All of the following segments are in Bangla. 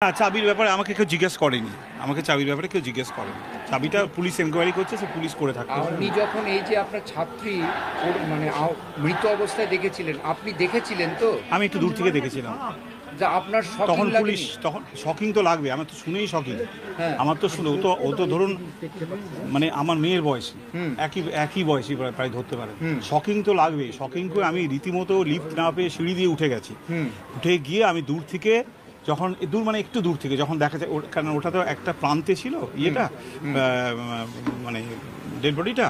না, চাবির ব্যাপারে আমাকে কেউ জিজ্ঞেস করেনি। আমাকে চাবির ব্যাপারে কেউ জিজ্ঞেস করেনি। চাবিটা পুলিশ এনকোয়ারি করছে, সে পুলিশ করে থাকে। আপনি যখন এই যে আপনার ছাত্রী মানে মৃত অবস্থায় দেখেছিলেন, আপনি দেখেছিলেন তো? আমি একটু দূর থেকে দেখেছিলাম। যা আপনার তখন পুলিশ তখন শকিং তো লাগবে, আমার তো শুনেই শকিং। আমার তো শুনে ও তো ধরুন মানে আমার মেয়ের বয়সী, একই বয়সী প্রায় ধরতে পারে। শকিং তো লাগবে। শকিং করে আমি রীতিমতো লিফট না পেয়ে সিঁড়ি দিয়ে উঠে গেছি। উঠে গিয়ে আমি দূর থেকে যখন দূর মানে একটু দূর থেকে যখন দেখা যায়, কারণ ওটা তো একটা প্রান্তে ছিল ইয়েটা মানে ডেড বডিটা,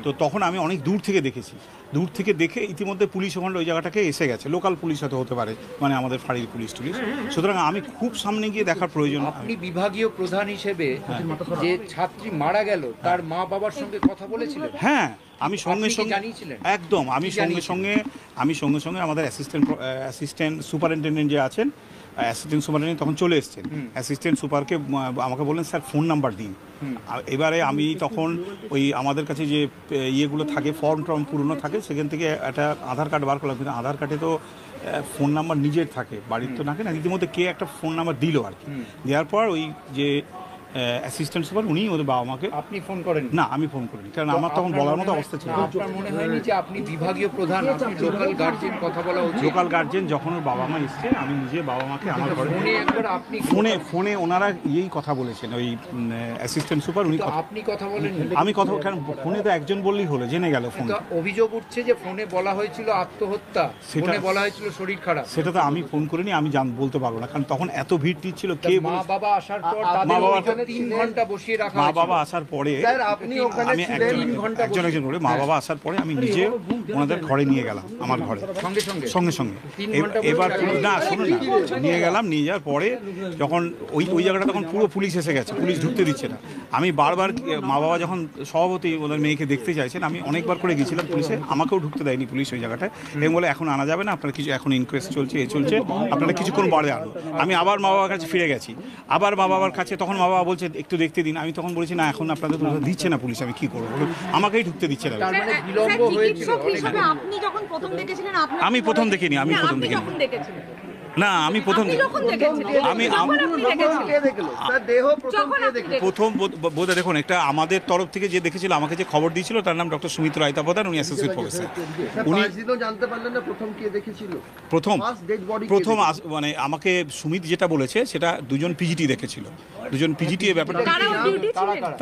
তো তখন আমি অনেক দূর থেকে দেখেছি। দূর থেকে দেখে ইতিমধ্যে পুলিশ ওখানে ওই জায়গাটাকে এসে গেছে। লোকাল পুলিশ হতে পারে, মানে আমাদের ফাঁড়ির পুলিশ টুলিশ। সুতরাং আমি খুব সামনে গিয়ে দেখার প্রয়োজন। আপনি বিভাগীয় প্রধান হিসেবে যে ছাত্রী মারা গেল তার মা বাবার সঙ্গে কথা বলেছিলেন? হ্যাঁ, আমি সঙ্গে সঙ্গে একদম আমি সঙ্গে সঙ্গে আমাদের অ্যাসিস্ট্যান্ট সুপারিনটেন্ডেন্ট যে আছেন, অ্যাসিস্ট্যান্ট সুপারিনটেন্ডেন্ট তখন চলে এসেছেন। অ্যাসিস্ট্যান্ট সুপারকে আমাকে বললেন স্যার ফোন নাম্বার দিন। এবারে আমি তখন ওই আমাদের কাছে যে ইয়েগুলো থাকে, ফর্ম টর্ম পুরনো থাকে, সেখান থেকে একটা আধার কার্ড বার করলাম। কিন্তু আধার কার্ডে তো ফোন নাম্বার নিজের থাকে, বাড়ির তো থাকে না। ইতিমধ্যে কে একটা ফোন নাম্বার দিল আর কি। দেওয়ার পর ওই যে অ্যাসিস্ট্যান্ট সুপার উনি ওদের বাবা মাকে। আপনি ফোন করেন? না, আমি ফোন করিনি, কারণ আমার তখন বলার মতো অবস্থা ছিল। আপনার মনে হয়নি যে আপনি বিভাগীয় প্রধান, আপনি লোকাল গার্জিয়ান কথা বলা উচিত? লোকাল গার্জিয়ান যখন ওর বাবা মা এসছে, আমি নিজে বাবা মাকে আমার ঘরে ফোনে একবার আপনি ফোনে ওনারা ইয়েই কথা বলেছেন, ওই অ্যাসিস্ট্যান্ট সুপার উনি। আপনি কথা বলেন? আমি কথা, কারণ ফোনে তো একজন বললেই হলো, জেনে গেল ফোন। অভিযোগ উঠছে যে ফোনে বলা হয়েছিল আত্মহত্যা, ফোনে বলা হয়েছিল শরীর খারাপ। সেটা তো আমি ফোন করিনি, আমি বলতে পারবো না, কারণ তখন এত ভিড় ছিল। কে মা বাবা আসার পর তাদের ওখানে 3 ঘন্টা বসিয়ে রাখা মা বাবা আসার পরে আমি একজন করে মা বাবা আসার পরে আমি নিজে ওনাদের ঘরে নিয়ে গেলাম, আমার ঘরে সঙ্গে সঙ্গে। এবার না শুনুন না, নিয়ে গেলাম, নিয়ে যাওয়ার পরে যখন ওই জায়গাটা তখন পুরো পুলিশ এসে গেছে, পুলিশ ঢুকতে দিচ্ছে না। আমি বারবার মা বাবা যখন সভাপতি ওদের মেয়েকে দেখতে চাইছেন, আমি অনেকবার করে গেছিলাম পুলিশে, আমাকেও ঢুকতে দেয়নি পুলিশ ওই জায়গাটায়। এবং বলে এখন আনা যাবে না, আপনার কিছু এখন ইনকোয়েস্ট চলছে, চলছে, আপনারা কিছুক্ষণ বাড়ে আনো। আমি আবার মা বাবার কাছে ফিরে গেছি, আবার মা বাবার কাছে, তখন মা বাবা বলছে একটু দেখতে দিন। আমি তখন বলেছি না, এখন আপনাদের দিচ্ছে না পুলিশ, আমি কি করবো, আমাকেই ঢুকতে দিচ্ছে না। আমি প্রথম দেখিনি, না আমি প্রথম বোধহয় দেখুন, একটা আমাদের তরফ থেকে যে দেখেছিল, আমাকে যে খবর দিয়েছিল তার নাম ডক্টর সুমিত রায়তা প্রধান, উনি অ্যাসোসিয়েট প্রফেসর। উনি জানতে পারলেন না প্রথম কে দেখেছিল? প্রথম মানে আমাকে সুমিত যেটা বলেছে, সেটা দুজন পিজিটি দেখেছিল। দুজন পিজিটি এর ব্যাপারটা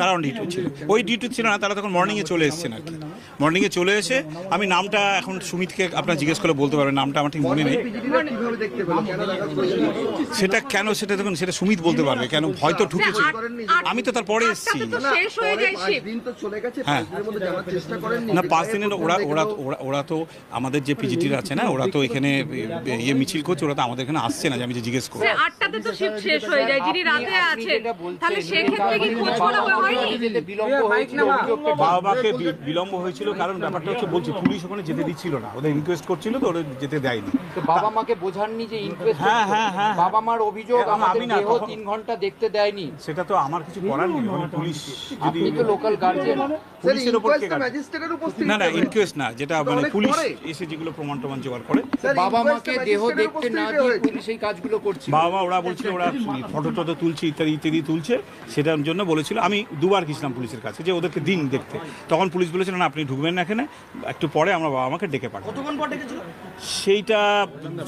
তারা অন ডিউটি ছিল, ওই ডিউটি ছিল না, তারা তখন মর্নিংয়ে চলে এসেছেন আর কি। মর্নিংয়ে চলে এসে আমি নামটা এখন সুমিতকে আপনার জিজ্ঞেস করলে বলতে পারবেন, নামটা আমার ঠিক মনে নেই। সেটা কেন, সেটা দেখুন, সেটা সুমিত বলতে পারবে কেন, হয়তো ঢুকেছে। আমি তো তারপরে এসেছি। হ্যাঁ না, 5 দিনের ওরা তো আমাদের যে পিজিটির আছে না, ওরা তো এখানে ইয়ে মিছিল করছে, ওরা তো আমাদের এখানে আসছে না যে আমি যে জিজ্ঞেস করবো। 8টাতে তো শিফট শেষ হয়ে যায়, যিনি রাতে আছেন, তাহলে সেই ক্ষেত্রে কি খোঁজ করা হয়নি? বাবাকে বিলম্ব হয়েছিল, কারণ ব্যাপারটা হচ্ছে, বলছি পুলিশ ওখানে যেতে দিচ্ছিল না, ওদের ইনকোয়েস্ট করছিল তো, ওদের যেতে দেয়নি। তো বাবা মাকে বোঝাননি যে ইনকোয়েস্ট? হ্যাঁ, বাবা মার অভিযোগ আমাদের দেহ 3 ঘন্টা দেখতে দেয়নি। সেটা তো আমার কিছু করার নেই, পুলিশ যদি, আপনি তো লোকাল গার্জিয়ান, পুলিশের উপর না ইনকোয়েস্ট না, যেটা মানে পুলিশ এসে যেগুলো প্রমাণ জোগাড় করে। বাবা মাকে দেহ দেখতে না দিয়ে পুলিশ এই কাজগুলো করছে। বাবা ওরা বলছিল, ওরা ফটো টটো তুলছে, ইত্যাদি তুলছে, সেটার জন্য বলেছিল। আমি দুবার গেছিলাম পুলিশের কাছে যে ওদেরকে দিন দেখতে, তখন পুলিশ বলেছিল না, আপনি ঢুকবেন না এখানে, একটু পরে আমরা বাবা মাকে ডেকে পাঠাবো। সেইটা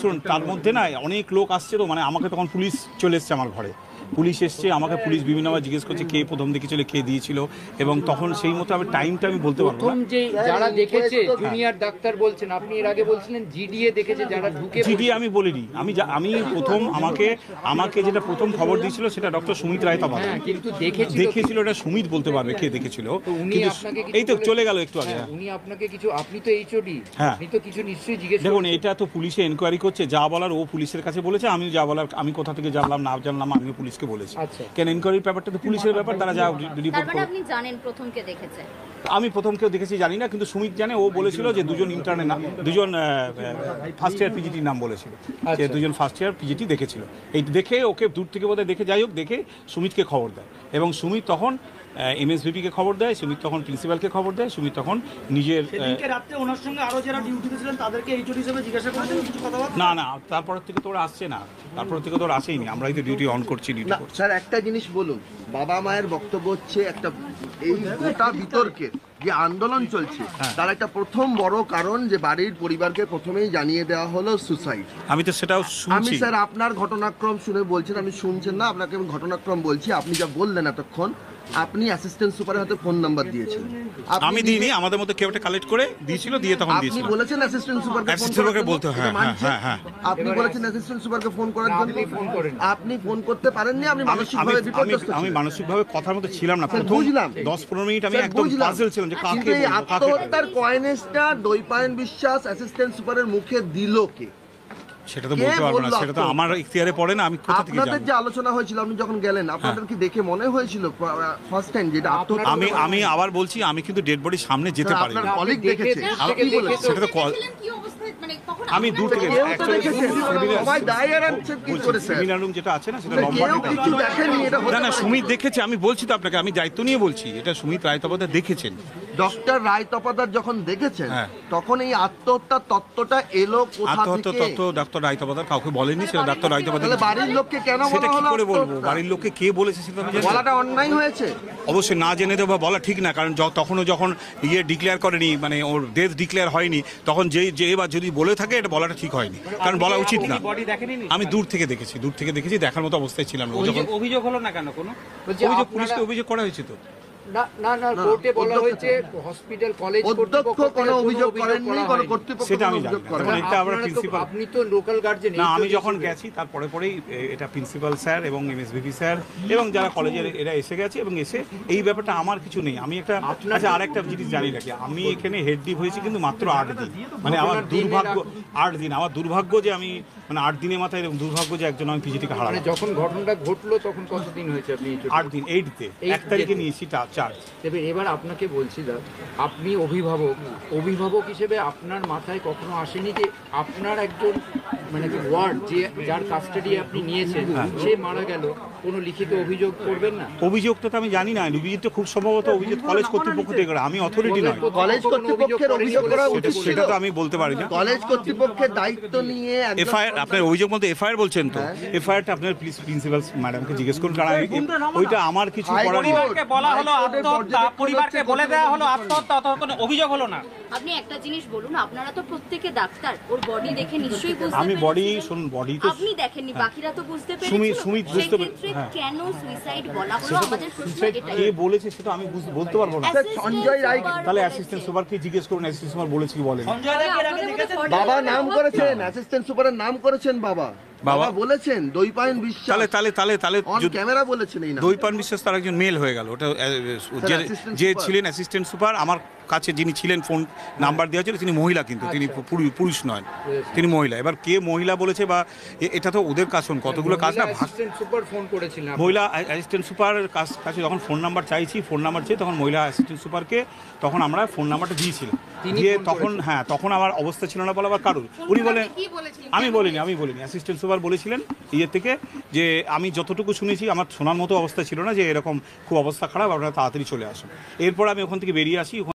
শুনুন, তার মধ্যে না অনেক লোক আসছে তো, মানে আমাকে তখন পুলিশ চলে এসছে আমার ঘরে, পুলিশ এসছে, আমাকে পুলিশ বিভিন্নবার জিজ্ঞেস করছে কে প্রথম দেখেছিল, কে দিয়েছিল, এবং তখন সেই মতো আমি টাইমটা আমি বলতে পারবো না। যে যারা দেখেছে জুনিয়র ডাক্তার বলছেন, আপনি এর আগে বলছিলেন জিডিএ দেখেছে, যারা ঢুকে। জিডিএ আমি বলিনি, আমি প্রথম আমাকে যেটা প্রথম খবর দিয়েছিল সেটা ডক্টর সুমিত রায়তা প্রধান। কিন্তু দেখেছিল এটা সুমিত বলতে পারবে কে দেখেছিল। এই তো চলে গেল একটু আগে। উনি আপনাকে কিছু, আপনি তো এইচওডি, আপনি তো কিছু নিশ্চয়ই জিজ্ঞেস দেখুন, এটা তো পুলিশে এনকোয়ারি করছে, যা বলার ও পুলিশের কাছে বলেছে, আমি যা বলার আমি কোথা থেকে জানলাম না জানলাম আমিও পুলিশকে বলেছি। কেন এনকোয়ারির ব্যাপারটা তো পুলিশের ব্যাপার, তারা যা রিপোর্ট করে। আপনি জানেন প্রথম কে দেখেছে? আমি প্রথম কেউ দেখেছি জানি না, কিন্তু সুমিত জানে। ও বলেছিল যে দুজন ইন্টার্নের নাম, দুজন ফার্স্ট ইয়ার পিজিটির নাম বলেছিল, যে দুজন ফার্স্ট ইয়ার পিজিটি দেখেছিল। এই দেখে ওকে দূর থেকে বোধহয় দেখে, যাই হোক, দেখে সুমিতকে খবর দেয়, এবং সুমিত তখন এমএসভিপিকে খবর দেয়, সুমিত তখন প্রিন্সিপালকে খবর দেয়, সুমিত তখন নিজের সেদিনকে রাত্রে ওনার সঙ্গে আরো যারা ডিউটিতে ছিলেন তাদেরকে এইচওডি হিসেবে জিজ্ঞাসা করেছেন কিছু কথাবার্তা? না তারপর থেকে তো ওরা আসছে না, তারপর থেকে তো ওরা আসেইনি, আমরাই তো ডিউটি অন করছি, ডিউটি না করছি। স্যার একটা জিনিস বলুন, বাবা মায়ের বক্তব্য হচ্ছে একটা এই গোটা বিতর্কের যে আন্দোলন চলছে তার একটা প্রথম বড় কারণ যে বাড়ির পরিবারকে প্রথমেই জানিয়ে দেওয়া হলো সুসাইড। আমি তো সেটাও আমি শুনছি। স্যার আপনার ঘটনাক্রম শুনে বলছেন, আমি শুনছেন না, আপনাকে আমি ঘটনাক্রম বলছি। আপনি যা বললেন এতক্ষণ, আপনি অ্যাসিস্ট্যান্ট সুপারের হাতে ফোন নাম্বার দিয়েছেন। আমি দিইনি, আমাদের মধ্যে কেউ একটা কালেক্ট করে দিয়েছিল, দিয়ে তখন আপনি দিয়েছিল। বলেছেন অ্যাসিস্ট্যান্ট সুপারকে ফোন অ্যাসিস্ট্যান্ট সুপারকে করার বলতে, জন্য? হ্যাঁ, এটা মানছি। হ্যাঁ, হ্যাঁ। আপনি বলেছেন অ্যাসিস্ট্যান্ট সুপারকে ফোন করার জন্য, আপনি ফোন করেন। আপনি ফোন করতে পারেননি, আপনি মানসিকভাবে আমি বিপর্যস্ত আমি ছিলেন। মানসিকভাবে কথার মধ্যে ছিলাম না, স্যার, প্রথম বুঝলাম। 10-15 মিনিট আমি স্যার, একদম বুঝলাম। পাজল ছিলাম যে কিন্তু কাকে এই বলবো, কাকে আত্মহত্যার বলবো। কয়েনেসটা দৈপায়ন বিশ্বাস অ্যাসিস্ট্যান্ট সুপারের মুখে দিল কে? সেটা তো কে বলতে পারবো না, বললো সেটা তো আপনাকে? আমার ইখতিয়ারে পড়ে না, আমি কোথা থেকে আপনাদের জানবো। যে আলোচনা হয়েছিল, আপনি যখন গেলেন, আপনাদের কি দেখে মনে হয়েছিল ফার্স্ট টাইম যেটা আত্মহত্যা? আমি আবার বলছি, আমি কিন্তু ডেড বডির সামনে যেতে স্যার, পারি আপনার না। কলিগ আপনি দেখেছে, দেখে- আপনি কি বলেছেন? সেটা তো কি অবস্থায় মানে কখন আমি দূর থেকে কেউ তো actually দেখেছেন, সবাই দায়ের আনছেন কি করে স্যার? সেমিনার রুম যেটা আছে না, সেটা স্যার, লম্বা কেউ কিছু দেখেনি, এটা হতে না পারে। সুমিত দেখেছে, আমি বলছি তো আপনাকে, আমি দায়িত্ব নিয়ে বলছি, এটা সুমিত রায়তপাদা দেখেছেন। ডক্টর রায় তপাদার যখন দেখেছেন, হ্যাঁ। তখন এই আত্মহত্যার তত্ত্বটা এলো কোথা আত্মহত্যা থেকে? তত্ত্ব ডাক্তার রায়তপাদার কাউকে বলেনি, সেটা ডাক্তার রায়তপাদার তাহলে বাড়ির লোককে কেন সেটা বলা কি হলো করে বলবো, আত্মহত্যা? বাড়ির লোককে কে বলেছে সেটা আমি জানি না। বলাটা অন্যায় হয়েছে। অবশ্যই না জেনে দেবো বলা ঠিক না, কারণ তখনও যখন ডিক্লেয়ার করেনি, মানে ওর ডেথ ডিক্লেয়ার হয়নি, তখন যে এবার যদি বলে থাকে এটা বলাটা ঠিক হয়নি, কারণ বলা উচিত না। বডি দেখেনি? আমি দূর থেকে দেখেছি, দেখার মতো অবস্থায় ছিলাম না। ও যখন অভিযোগ হলো না কেন কোনো? বলছি অভিযোগ, আপনারা- পুলিশকে অভিযোগ করা হয়েছে তো। না কোর্টে বলা হয়েছে হসপিটাল কলেজ অধ্যক্ষ কোনো অভিযোগ করেননি, কোনো কর্তৃপক্ষ সেটা কোনো আমি অভিযোগ জানি না। করেনি। তখন এটা আবার আপনারা তো- প্রিন্সিপাল, আপনি তো লোকাল গার্জেন। না আমি যখন গেছি তারপরে পরেই এটা প্রিন্সিপাল স্যার এবং এমএসভিপি স্যার এবং যারা কলেজের এরা এসে গেছে, এবং এসে এই ব্যাপারটা আমার কিছু নেই। আমি একটা আচ্ছা আরেকটা জিনিস জানি রাখি, আমি এখানে হেড ডিপ হয়েছি কিন্তু মাত্র 8 দিন, মানে আমার দুর্ভাগ্য 8 দিন, আমার দুর্ভাগ্য যে আমি মানে 8 দিনের মাথায় এরকম দুর্ভাগ্য যে একজন আমি পিজিটিকে মানে হারালাম। যখন ঘটনাটা ঘটলো তখন কতদিন হয়েছে আপনি 8 দিন, 8 1 তারিখে নিয়েছি চার্জ। এবার আপনাকে বলছি দা, আপনি অভিভাবক হিসেবে আপনার মাথায় কখনো আসেনি যে আপনার একজন মানে ওয়ার্ড যে যার কাস্টাডি আপনি নিয়েছেন সে মারা গেল, কোনো লিখিত অভিযোগ করবেন না? অভিযোগটা তো আমি জানি না, অভিযোগটা খুব সম্ভবত অভিযোগ কলেজ কর্তৃপক্ষ থেকে করে, আমি অথরিটি নয়, কলেজ কর্তৃপক্ষের অভিযোগ করা উচিত ছিল। সেটা তো আমি বলতে পারি না। কলেজ কর্তৃপক্ষের দায়িত্ব নিয়ে একজন- এফআইআর, আপনার অভিযোগ বলতে এফআইআর বলছেন তো, এফআইআরটা আপনার প্রিন্সিপাল ম্যাডামকে জিজ্ঞেস করুন, কারণ ওইটা আমার কিছু করার নেই। পরিবারকে বলা হলো আত্মহত্যা, পরিবারকে বলে দেওয়া হলো আত্মহত্যা, অথবা কোনো অভিযোগ হলো না। আপনি একটা জিনিস বলুন, আপনারা তো প্রত্যেকে ডাক্তার, ওর বডি দেখে নিশ্চয়ই বুঝতে আমি পেরেছিলেন। শুনুন বডি তো আপনি দেখেননি, বাকিরা তো বুঝতে সুমিত পেরেছিল। বুঝতে পেরে- সেক্ষেত্রে হ্যাঁ। কেন সুইসাইড বলা হলো, আমাদের প্রশ্ন এটাই। কে বলেছে সেটা আমি বলতে পারবো না। Assistant সঞ্জয় রায়- super তাহলে বলেছে। অ্যাসিস্ট্যান্ট সুপারকে জিজ্ঞেস করুন, অ্যাসিস্ট্যান্ট সুপার বলেছে কি বলেন। সঞ্জয় রায়কে এর আগে আপনাদের দেখেছেন? মধ্যে বাবা ফর্মাল নাম হচ্ছে। করেছেন, অ্যাসিস্ট্যান্ট সুপারের নাম করেছেন বাবা। বাবা? বাবা বলেছেন, দৈপায়ন বিশ্বাস তাহলে অন যদি ক্যামেরা বলেছেন এই নাম। দৈপান বিশ্বাস তার একজন মেল হয়ে গেল, ওটা assistant যে super। ছিলেন অ্যাসিস্ট্যান্ট সুপার, আমার কাছে যিনি ছিলেন ফোন নাম্বার দেওয়া ছিল তিনি মহিলা, কিন্তু তিনি পুরুষ নয়, তিনি মহিলা। এবার কে মহিলা বলেছে বা এটা তো ওদের কাজ, কতগুলো কাজ না অ্যাসিস্ট্যান্ট সুপার ফোন করেছিলেন আপনি? মহিলা অ্যাসিস্ট্যান্ট সুপার কাছে যখন ফোন নাম্বার চাইছি, ফোন নাম্বার চেয়ে তখন মহিলা অ্যাসিস্ট্যান্ট সুপারকে তখন আমরা ফোন নাম্বারটা দিয়েছিলাম, তিনি দিয়ে ফোন তখন হ্যাঁ তখন আমার অবস্থা ছিল না বলে আবার কারুর, উনি বলেন কি বলেছিলেন? আমি বলিনি অ্যাসিস্ট্যান্ট সুপার বলেছিলেন ইয়ে থেকে যে আমি যতটুকু শুনেছি, আমার শোনার মতো অবস্থা ছিল না যে এরকম খুব অবস্থা খারাপ, আপনারা তাড়াতাড়ি চলে আসুন। এরপর আমি ওখান থেকে বেরিয়ে আসি।